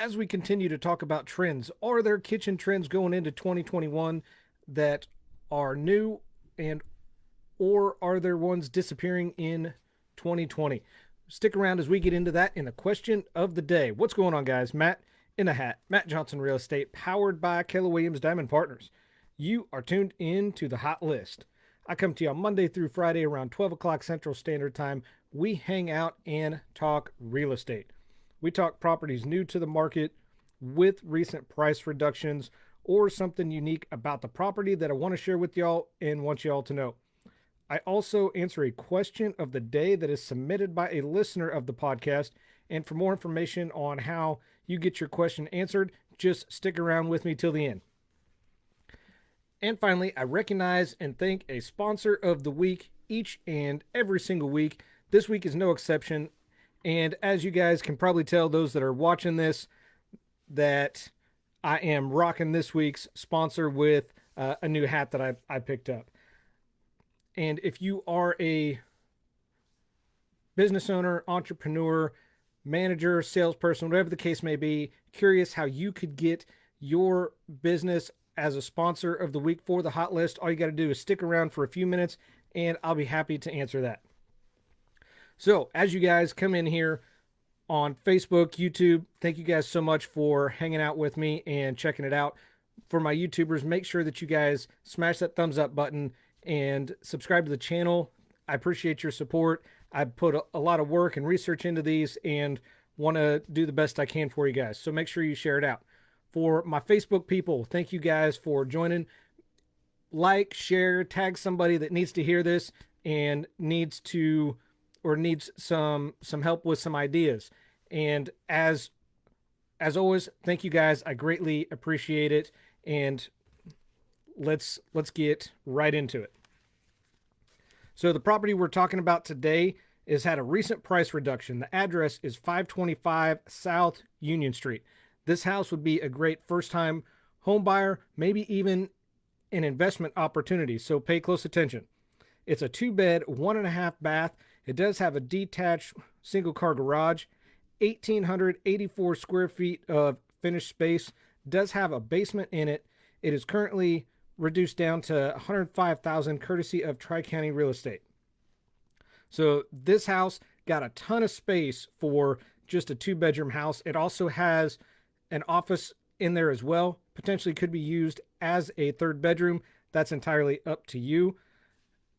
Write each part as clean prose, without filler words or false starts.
as we continue to talk about trends, are there kitchen trends going into 2021 that are new and or are there ones disappearing in 2020? Stick around as we get into that in the question of the day. What's going on, guys? Matt in a hat. Matt Johnson Real Estate, powered by Keller Williams Diamond Partners. You are tuned in to the Hot List. I come to you on Monday through Friday around 12 o'clock Central Standard Time. We hang out and talk real estate. We talk properties new to the market with recent price reductions or something unique about the property that I want to share with y'all and want y'all to know. I also answer a question of the day that is submitted by a listener of the podcast. And for more information on how you get your question answered, just stick around with me till the end. And finally, I recognize and thank a sponsor of the week each and every single week. This week is no exception. And as you guys can probably tell, those that are watching this, that I am rocking this week's sponsor with a new hat that I picked up. And if you are a business owner, entrepreneur, manager, salesperson, whatever the case may be, curious how you could get your business as a sponsor of the week for the Hot List, all you got to do is stick around for a few minutes and I'll be happy to answer that. So as you guys come in here on Facebook, YouTube, thank you guys so much for hanging out with me and checking it out. For my YouTubers, make sure that you guys smash that thumbs up button and subscribe to the channel. I appreciate your support. I put a lot of work and research into these and want to do the best I can for you guys. So make sure you share it out. For my Facebook people, thank you guys for joining. Like, share, tag somebody that needs to hear this and needs some help with some ideas. And as always, thank you guys. I greatly appreciate it. And let's get right into it. So the property we're talking about today has had a recent price reduction. The address is 525 South Union Street. This house would be a great first-time home buyer, maybe even an investment opportunity, so pay close attention. It's a 2-bed, 1.5 bath. It does have a detached single-car garage, 1,884 square feet of finished space, does have a basement in it. It is currently reduced down to $105,000 courtesy of Tri-County Real Estate. So this house got a ton of space for just a 2-bedroom house. It also has an office in there as well. Potentially could be used as a 3rd bedroom. That's entirely up to you.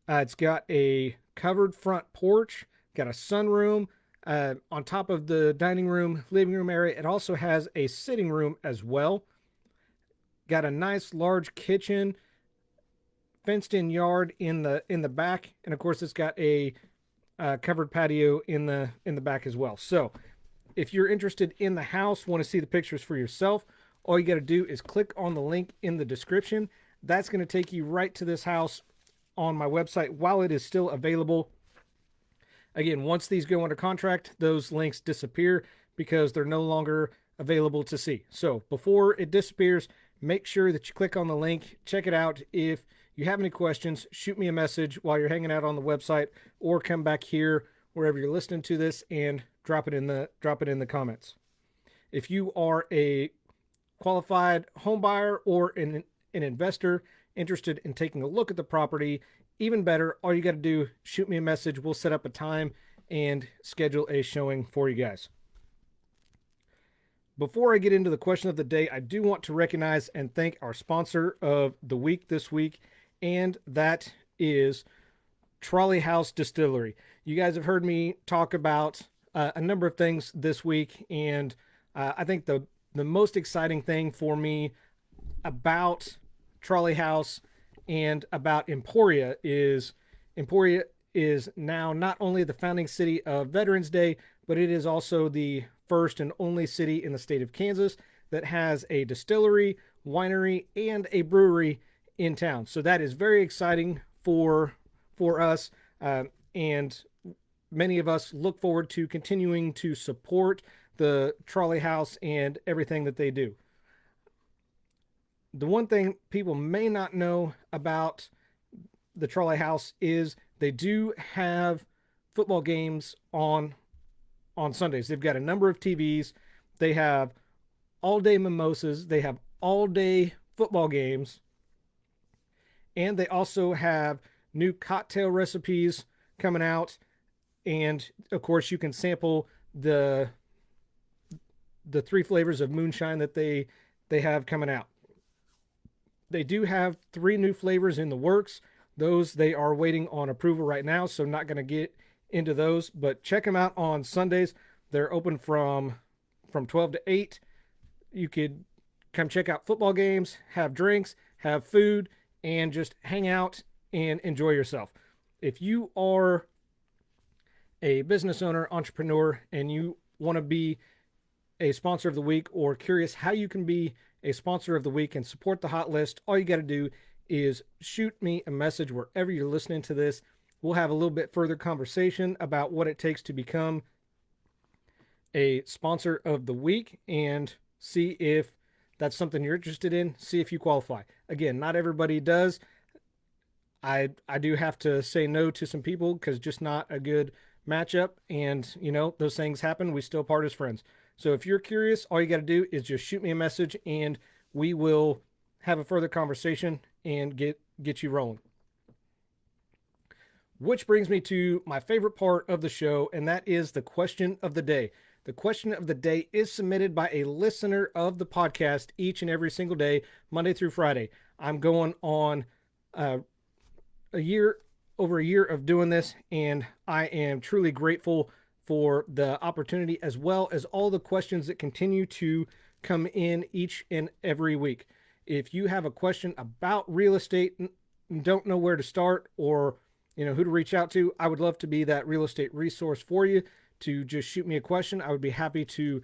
It's got a covered front porch, got a sunroom on top of the dining room, living room area. It also has a sitting room as well. Got a nice large kitchen, fenced in yard in the back, and of course it's got a covered patio in the back as well. So if you're interested in the house, want to see the pictures for yourself, all you got to do is click on the link in the description. That's going to take you right to this house on my website while it is still available. Again, once these go under contract, those links disappear because they're no longer available to see. So before it disappears, make sure that you click on the link, check it out. If you have any questions, shoot me a message while you're hanging out on the website or come back here wherever you're listening to this and drop it in the comments. If you are a qualified home buyer or an investor interested in taking a look at the property, even better, all you got to do, shoot me a message. We'll set up a time and schedule a showing for you guys. Before I get into the question of the day, I do want to recognize and thank our sponsor of the week this week, and that is Trolley House Distillery. You guys have heard me talk about a number of things this week, and I think the most exciting thing for me about Trolley House and about Emporia is now not only the founding city of Veterans Day, but it is also the first and only city in the state of Kansas that has a distillery, winery, and a brewery in town. So that is very exciting for us, and many of us look forward to continuing to support the Trolley House and everything that they do. The one thing people may not know about the Trolley House is they do have football games on Sundays. They've got a number of TVs. They have all day mimosas, they have all day football games, and they also have new cocktail recipes coming out. And of course, you can sample the three flavors of moonshine that they have coming out. They do have three new flavors in the works. Those they are waiting on approval right now, so not going to get into those. But check them out on Sundays. They're open from 12 to 8. You could come check out football games, have drinks, have food, and just hang out and enjoy yourself. If you are a business owner, entrepreneur, and you want to be a sponsor of the week or curious how you can be a sponsor of the week and support the hot list, all you got to do is shoot me a message wherever you're listening to this. We'll have a little bit further conversation about what it takes to become a sponsor of the week and see if that's something you're interested in, see if you qualify. Again, not everybody does. I do have to say no to some people because just not a good matchup, and those things happen. We still part as friends. So if you're curious, all you got to do is just shoot me a message and we will have a further conversation and get you rolling. Which brings me to my favorite part of the show, and that is the question of the day. The question of the day is submitted by a listener of the podcast each and every single day, Monday through Friday. I'm going on over a year of doing this, and I am truly grateful for the opportunity, as well as all the questions that continue to come in each and every week. If you have a question about real estate and don't know where to start or who to reach out to, I would love to be that real estate resource for you. To just shoot me a question, I would be happy to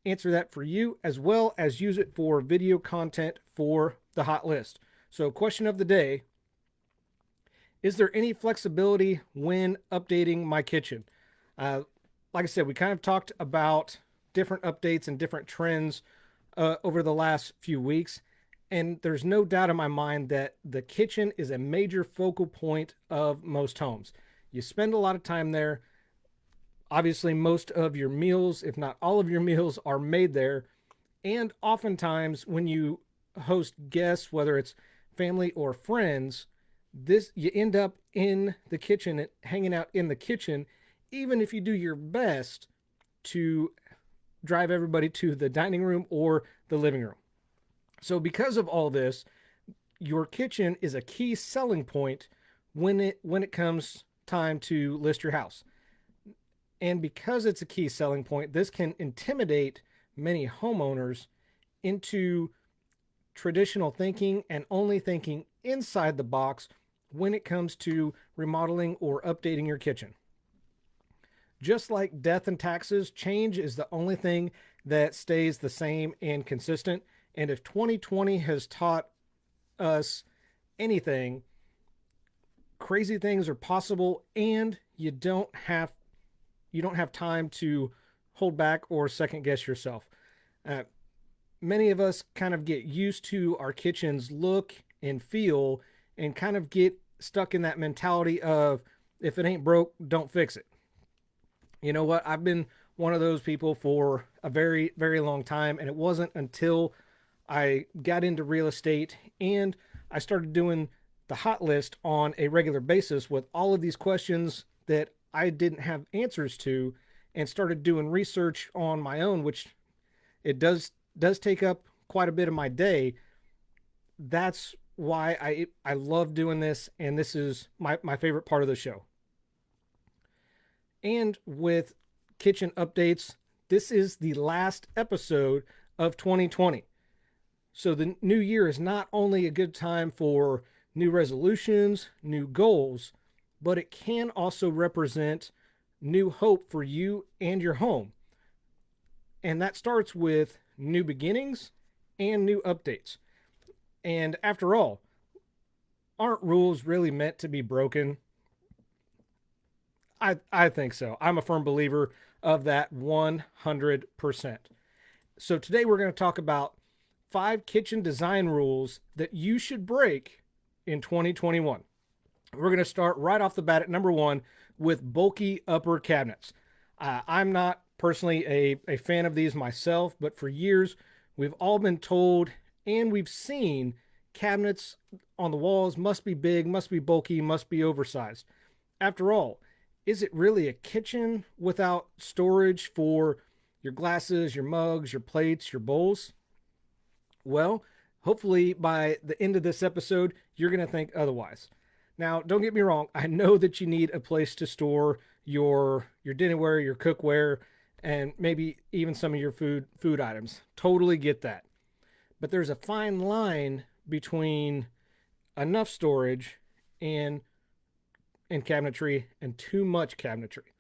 answer that for you, as well as use it for video content for the hot list. So, question of the day: is there any flexibility when updating my kitchen? Like I said, we kind of talked about different updates and different trends over the last few weeks. And there's no doubt in my mind that the kitchen is a major focal point of most homes. You spend a lot of time there. Obviously, most of your meals, if not all of your meals, are made there. And oftentimes when you host guests, whether it's family or friends, you end up in the kitchen, hanging out in the kitchen, even if you do your best to drive everybody to the dining room or the living room. So because of all this, your kitchen is a key selling point when it comes time to list your house. And because it's a key selling point, this can intimidate many homeowners into traditional thinking and only thinking inside the box when it comes to remodeling or updating your kitchen. Just like death and taxes, change is the only thing that stays the same and consistent. And if 2020 has taught us anything, crazy things are possible, and you don't have time to hold back or second guess yourself. Many of us kind of get used to our kitchen's look and feel and kind of get stuck in that mentality of, if it ain't broke, don't fix it. You know what? I've been one of those people for a very, very long time, and it wasn't until I got into real estate and I started doing the hot list on a regular basis with all of these questions that I didn't have answers to, and started doing research on my own, which it does take up quite a bit of my day. That's why I love doing this, and this is my favorite part of the show. And with kitchen updates, this is the last episode of 2020. So the new year is not only a good time for new resolutions, new goals, but it can also represent new hope for you and your home. And that starts with new beginnings and new updates. And after all, aren't rules really meant to be broken? I think so. I'm a firm believer of that 100%. So today we're going to talk about 5 kitchen design rules that you should break in 2021. We're going to start right off the bat at number 1 with bulky upper cabinets. I'm not personally a fan of these myself, but for years We've all been told and we've seen cabinets on the walls must be big, must be bulky, must be oversized. After all, is it really a kitchen without storage for your glasses, your mugs, your plates, your bowls? Well, hopefully by the end of this episode, you're going to think otherwise. Now, don't get me wrong. I know that you need a place to store your dinnerware, your cookware, and maybe even some of your food items. Totally get that. But there's a fine line between enough storage and cabinetry and too much cabinetry.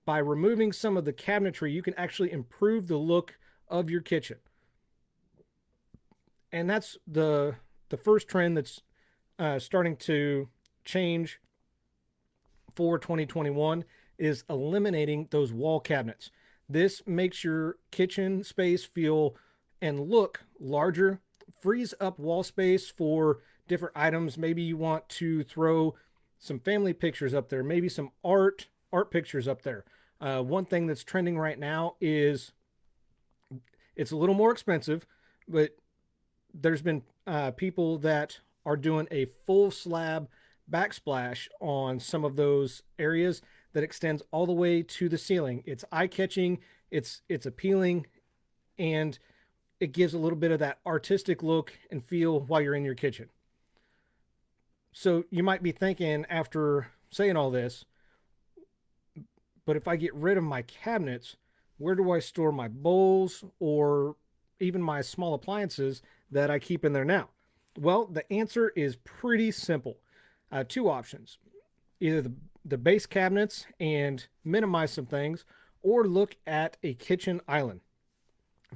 By removing some of the cabinetry, you can actually improve the look of your kitchen. And that's the first trend that's starting to change for 2021 is eliminating those wall cabinets. This makes your kitchen space feel and look larger, frees up wall space for different items. Maybe you want to throw some family pictures up there, maybe some art pictures up there. One thing that's trending right now is it's a little more expensive, but there's been people that are doing a full slab backsplash on some of those areas that extends all the way to the ceiling. It's eye-catching, it's appealing, and it gives a little bit of that artistic look and feel while you're in your kitchen. So you might be thinking after saying all this, but if I get rid of my cabinets, where do I store my bowls or even my small appliances that I keep in there now? Well, the answer is pretty simple. Two options. Either the base cabinets and minimize some things, or look at a kitchen island.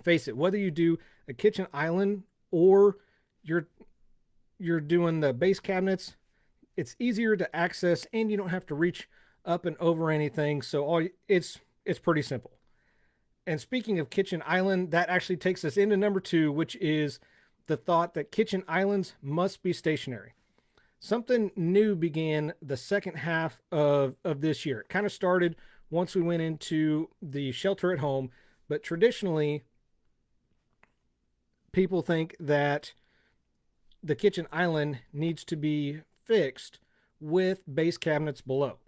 Face it, whether you do a kitchen island or you're doing the base cabinets, it's easier to access and you don't have to reach up and over anything. So it's pretty simple. And speaking of kitchen island, that actually takes us into number 2, which is the thought that kitchen islands must be stationary. Something new began the second half of this year. It kind of started once we went into the shelter at home, but traditionally, people think that the kitchen island needs to be fixed with base cabinets below.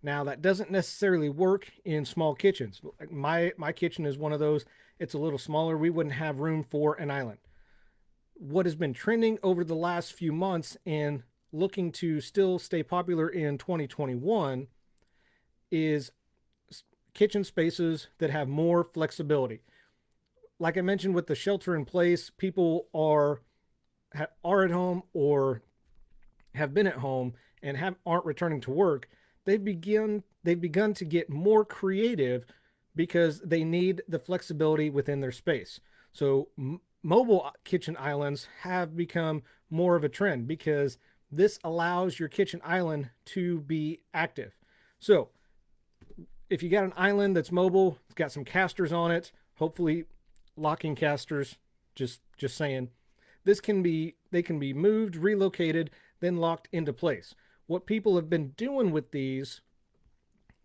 Now, that doesn't necessarily work in small kitchens. My kitchen is one of those. It's a little smaller. We wouldn't have room for an island. What has been trending over the last few months and looking to still stay popular in 2021 is kitchen spaces that have more flexibility. Like I mentioned with the shelter in place, people are at home or have been at home and aren't returning to work. They've begun to get more creative because they need the flexibility within their space. So mobile kitchen islands have become more of a trend because this allows your kitchen island to be active. So if you got an island that's mobile, it's got some casters on it, hopefully locking casters, just saying, they can be moved, relocated, then locked into place. What people have been doing with these,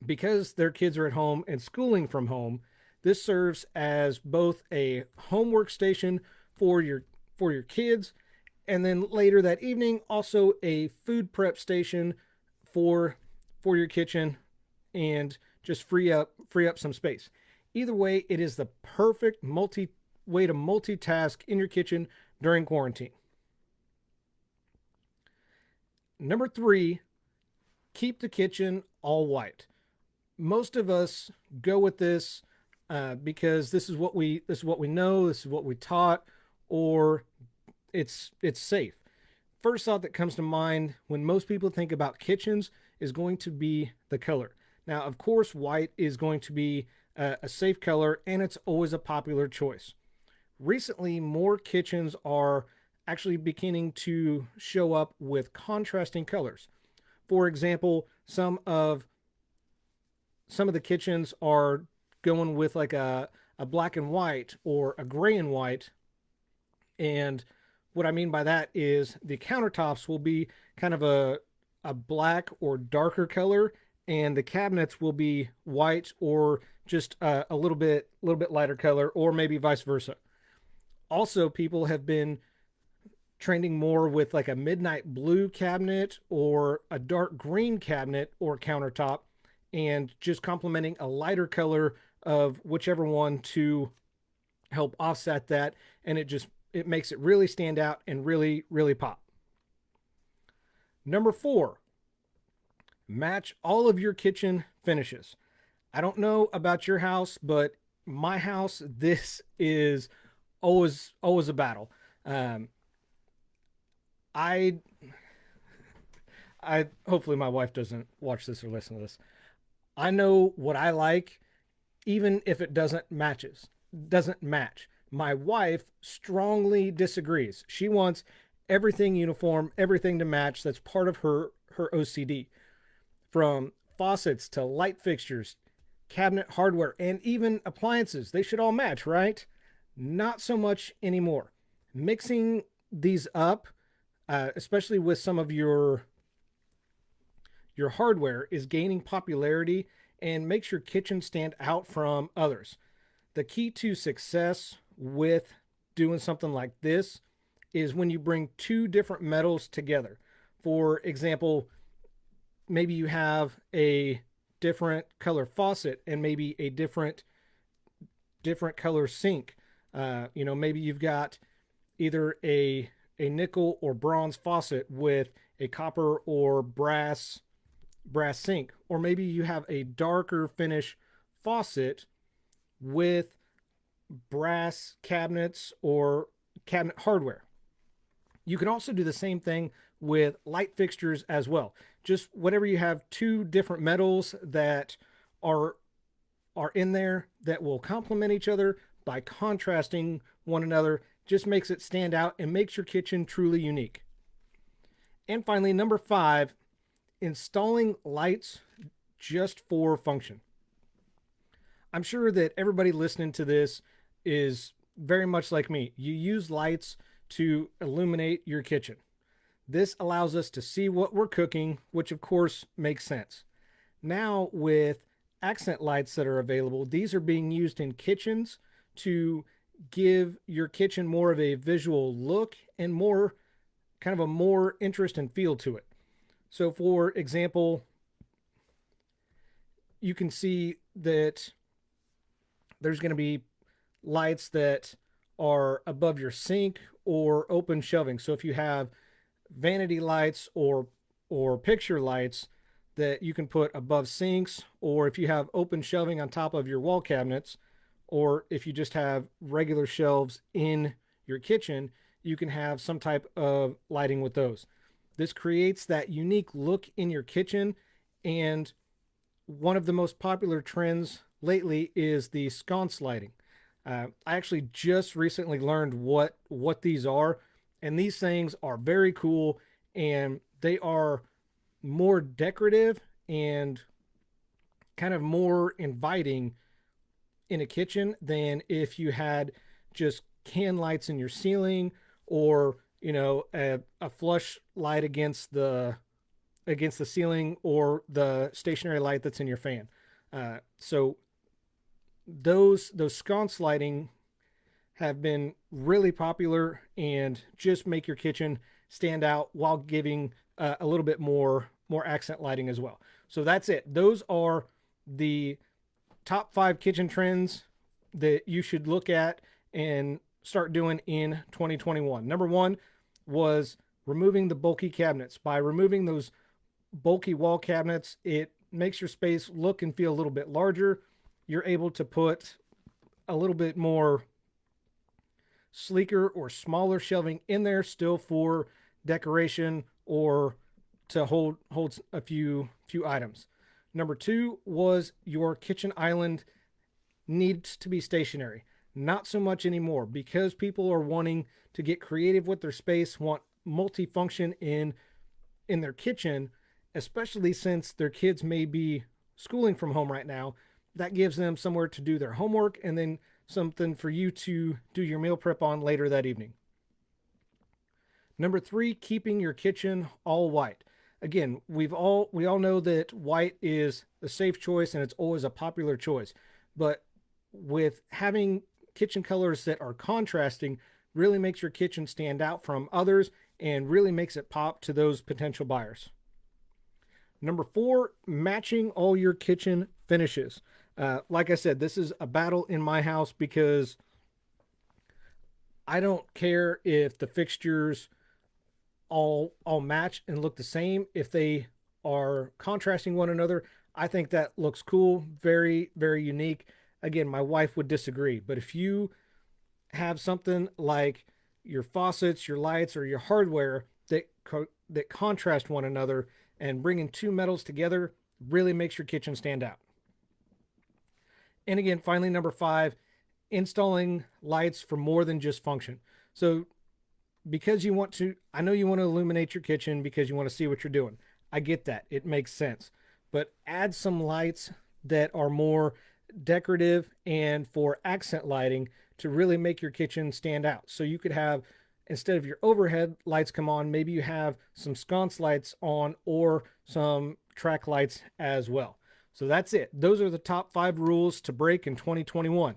because their kids are at home and schooling from home, this serves as both a homework station for your kids, and then later that evening, also a food prep station for your kitchen, and just free up some space. Either way, it is the perfect way to multitask in your kitchen during quarantine. Number 3, keep the kitchen all white. Most of us go with this because this is what we know, this is what we taught, or it's safe. First thought that comes to mind when most people think about kitchens is going to be the color. Now, of course, white is going to be a safe color, and it's always a popular choice. Recently, more kitchens are actually beginning to show up with contrasting colors. For example, some of the kitchens are going with like a black and white or a gray and white. And what I mean by that is the countertops will be kind of a black or darker color, and the cabinets will be white or just a little bit lighter color, or maybe vice versa. Also, people have been trending more with like a midnight blue cabinet or a dark green cabinet or countertop, and just complementing a lighter color of whichever one to help offset that, and it makes it really stand out and really pop. Number 4, match all of your kitchen finishes. I don't know about your house, but my house, this is always a battle. Um, I I hopefully my wife doesn't watch this or listen to this. I know what I like, even if it doesn't match. My wife strongly disagrees. She wants everything uniform, everything to match. That's part of her OCD. From faucets to light fixtures, cabinet hardware, and even appliances, they should all match, right? Not so much anymore. Mixing these up, especially with some of your hardware, is gaining popularity and makes your kitchen stand out from others. The key to success with doing something like this is when you bring two different metals together. For example, maybe you have a different color faucet and maybe a different color sink. Maybe you've got either a nickel or bronze faucet with a copper or brass sink, or maybe you have a darker finish faucet with brass cabinets or cabinet hardware. You can also do the same thing with light fixtures as well. Just whatever you have, two different metals that are are in there that will complement each other by contrasting one another, just makes it stand out and makes your kitchen truly unique. And finally, number 5, installing lights just for function. I'm sure that everybody listening to this is very much like me. You use lights to illuminate your kitchen. This allows us to see what we're cooking, which of course makes sense. Now, with accent lights that are available, these are being used in kitchens to give your kitchen more of a visual look and more kind of a more interest and feel to it. So, for example, you can see that there's going to be lights that are above your sink or open shelving. So if you have vanity lights or picture lights that you can put above sinks, or if you have open shelving on top of your wall cabinets, or if you just have regular shelves in your kitchen, you can have some type of lighting with those. This creates that unique look in your kitchen, and one of the most popular trends lately is the sconce lighting. I actually just recently learned what these are, and these things are very cool, and they are more decorative and kind of more inviting in a kitchen than if you had just can lights in your ceiling, or a flush light against the ceiling, or the stationary light that's in your fan. So those sconce lighting have been really popular and just make your kitchen stand out while giving a little bit more accent lighting as well. So that's it. Those are the top 5 kitchen trends that you should look at and start doing in 2021. Number 1 was removing the bulky cabinets. By removing those bulky wall cabinets, it makes your space look and feel a little bit larger. You're able to put a little bit more sleeker or smaller shelving in there, still for decoration or to hold a few items. Number 2 was your kitchen island needs to be stationary. Not so much anymore, because people are wanting to get creative with their space, want multifunction in their kitchen, especially since their kids may be schooling from home right now. That gives them somewhere to do their homework, and then something for you to do your meal prep on later that evening. Number 3, keeping your kitchen all white. Again, we all know that white is a safe choice and it's always a popular choice. But with having kitchen colors that are contrasting, really makes your kitchen stand out from others and really makes it pop to those potential buyers. Number 4, matching all your kitchen finishes. Like I said, this is a battle in my house because I don't care if the fixtures all match and look the same. If they are contrasting one another, I think that looks cool, very, very unique. Again, my wife would disagree, but if you have something like your faucets, your lights, or your hardware that contrast one another, and bringing two metals together really makes your kitchen stand out. And again, finally, number 5, installing lights for more than just function. So because you want to, I know you want to illuminate your kitchen because you want to see what you're doing. I get that. It makes sense. But add some lights that are more decorative and for accent lighting to really make your kitchen stand out. So you could have, instead of your overhead lights come on, maybe you have some sconce lights on or some track lights as well. So that's it. Those are the top 5 rules to break in 2021.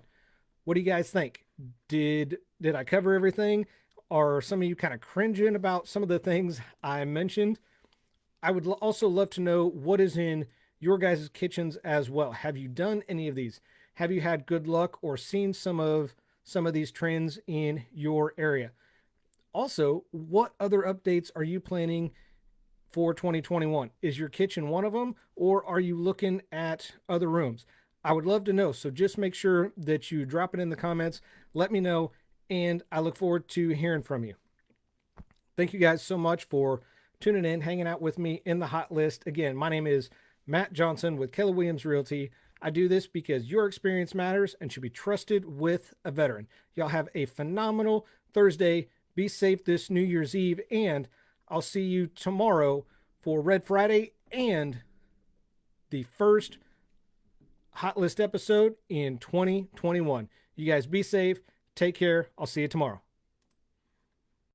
What do you guys think? Did I cover everything? Are some of you kind of cringing about some of the things I mentioned? I would also love to know what is in your guys' kitchens as well. Have you done any of these? Have you had good luck or seen some of these trends in your area? Also, what other updates are you planning for 2021? Is your kitchen one of them, or are you looking at other rooms? I would love to know. So just make sure that you drop it in the comments. Let me know, and I look forward to hearing from you. Thank you guys so much for tuning in, hanging out with me in the hot list. Again, my name is Matt Johnson with Keller Williams Realty. I do this because your experience matters and should be trusted with a veteran. Y'all have a phenomenal Thursday. Be safe this New Year's Eve, and I'll see you tomorrow for Red Friday and the first hot list episode in 2021. You guys be safe. Take care. I'll see you tomorrow.